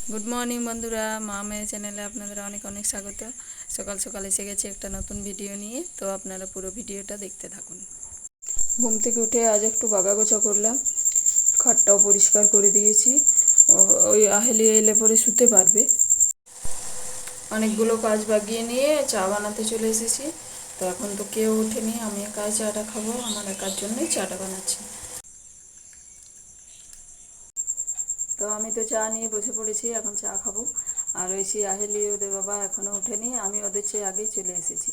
Good morning বন্ধুরা, মা মেয়ে চ্যানেলে আপনাদের অনেক অনেক স্বাগত। সকাল সকাল এসে গেছে একটা নতুন ভিডিও নিয়ে, তো আপনারা পুরো ভিডিওটা দেখতে থাকুন। ঘুম থেকে উঠে আজ একটু বাগাগোছা করলাম, খাটটাও পরিষ্কার করে দিয়েছি। ওই আহেলি এলে পরে শুতে পারবে। অনেকগুলো কাজ বাগিয়ে নিয়ে চা বানাতে চলে এসেছি। তো এখন তো কেউ ওঠেনি, আমি একাই চাটা খাবো, আমার একার জন্যই চাটা বানাচ্ছি। তো আমি তো চা নিয়ে বসে পড়েছি, এখন চা খাবো। আর ওই আহেলি ওদের বাবা এখনও ওঠেনি, আমি ওদের চেয়ে আগেই চলে এসেছি।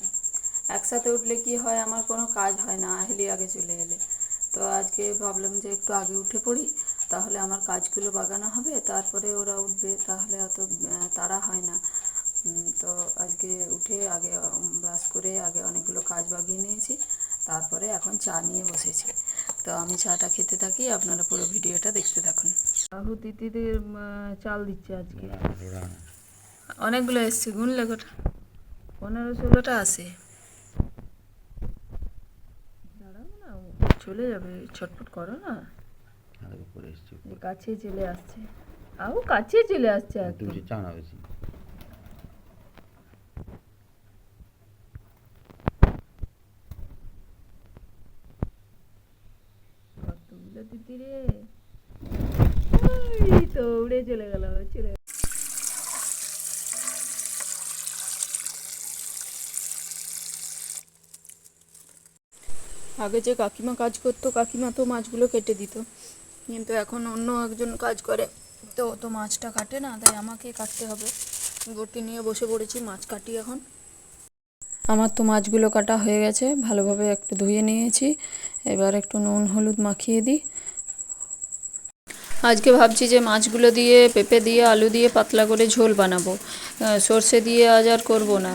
একসাথে উঠলে কি হয়, আমার কোনো কাজ হয় না আহেলি আগে চলে এলে। তো আজকে ভাবলাম যে একটু আগে উঠে পড়ি, তাহলে আমার কাজগুলো বাগানো হবে, তারপরে ওরা উঠবে, তাহলে অত তাড়া হয় না। তো আজকে উঠে আগে ব্রাশ করে আগে অনেকগুলো কাজ বাগিয়ে নিয়েছি, তারপরে এখন চা নিয়ে বসেছি। তো আমি চাটা খেতে থাকি, আপনারা পুরো ভিডিওটা দেখতে থাকুন। রাহু তিতিদের চাল দিচ্ছে আজকে, অনেকগুলো এসছে, গুনলে কটা? 15-16টা আছে। দাঁড়াও না, চলে যাবে, ছটফট করো না। কাছে চলে আসছে, কাছে চলে আসছে একদম। কতগুলো তিতি রে, তো উড়ে চলে গেল, চলে। আগে যে কাকিমা কাজ করতো, কাকিমা তো মাছগুলো কেটে দিত, কিন্তু এখন অন্য একজন কাজ করে, তো তো মাছটা কাটে না, তাই আমাকে কাটতে হবে। বটি নিয়ে বসে পড়েছি, মাছ কাটি এখন। আমার তো মাছগুলো কাটা হয়ে গেছে, ভালোভাবে একটু ধুয়ে নিয়েছি। এবার একটু নুন হলুদ মাখিয়ে দিই। আজকে ভাবছি যে মাছগুলো দিয়ে পেঁপে দিয়ে আলু দিয়ে পাতলা করে ঝোল বানাবো, সর্ষে দিয়ে আজ আর করবো না।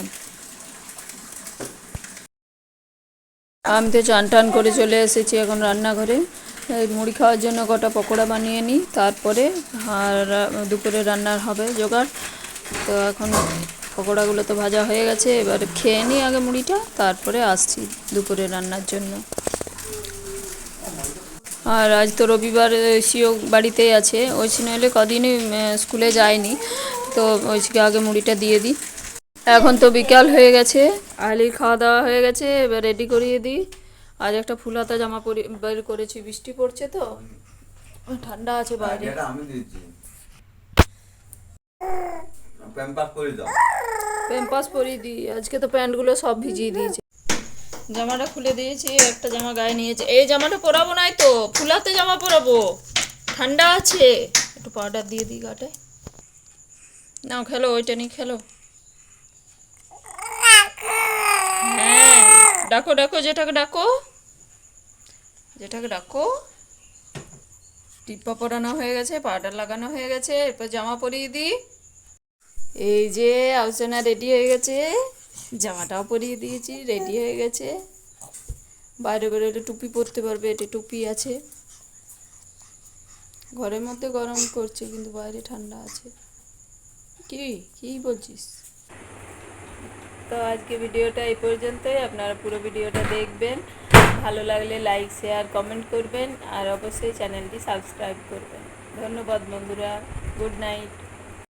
আমি তো চান টান করে চলে এসেছি এখন রান্নাঘরে। মুড়ি খাওয়ার জন্য কটা পকোড়া বানিয়ে নিই, তারপরে আর দুপুরে রান্নার হবে জোগাড়। তো এখন পকোড়াগুলো তো ভাজা হয়ে গেছে, এবার খেয়ে নিই আগে মুড়িটা, তারপরে আসছি দুপুরে রান্নার জন্য। আর আজ তো রবিবার, ঐশীও বাড়িতেই আছে, ঐশী নইলে কদিনই স্কুলে যায়নি, তো ঐশীকে আগে মুড়িটা দিয়ে দিই। এখন তো বিকাল হয়ে গেছে, আলির খাওয়া দাওয়া হয়ে গেছে, এবার রেডি করিয়ে দিই। আজ একটা ফুল হাতা জামা বের করেছি, বৃষ্টি পড়ছে তো ঠান্ডা আছে বাইরে। প্যাম্পাস পরিয়ে দিই, আজকে তো প্যান্টগুলো সব ভিজিয়ে দিয়েছে। জামাটা খুলে দিয়েছি, একটা জামা গায়ে নিয়েছে। এই জামাটা পরাবো নাই তো, ফুল হাতে জামা পরাবো, ঠান্ডা আছে। একটু পাউডার দিয়ে দিই গাটে। নাও খেলো, ওইটা নিয়ে খেলো। হ্যাঁ, ডাকো ডাকো, যেটাকে ডাকো, যেটাকে ডাকো। টিপ্পা পরানো হয়ে গেছে, পাউডার লাগানো হয়ে গেছে, এরপর জামা পরিয়ে দিই। এই যে আলোচনা রেডি হয়ে গেছে, জামাটাও পরিয়ে দিয়েছি, রেডি হয়ে গেছে। বাইরে বেরোলে টুপি পরতে পারবে, এটা টুপি আছে। ঘরের মধ্যে গরম করছে, কিন্তু বাইরে ঠান্ডা আছে। কি কি বলছিস? তো আজকে ভিডিওটা এই পর্যন্তই, আপনারা পুরো ভিডিওটা দেখবেন, ভালো লাগলে লাইক শেয়ার কমেন্ট করবেন, আর অবশ্যই চ্যানেলটি সাবস্ক্রাইব করবেন। ধন্যবাদ বন্ধুরা, গুড নাইট।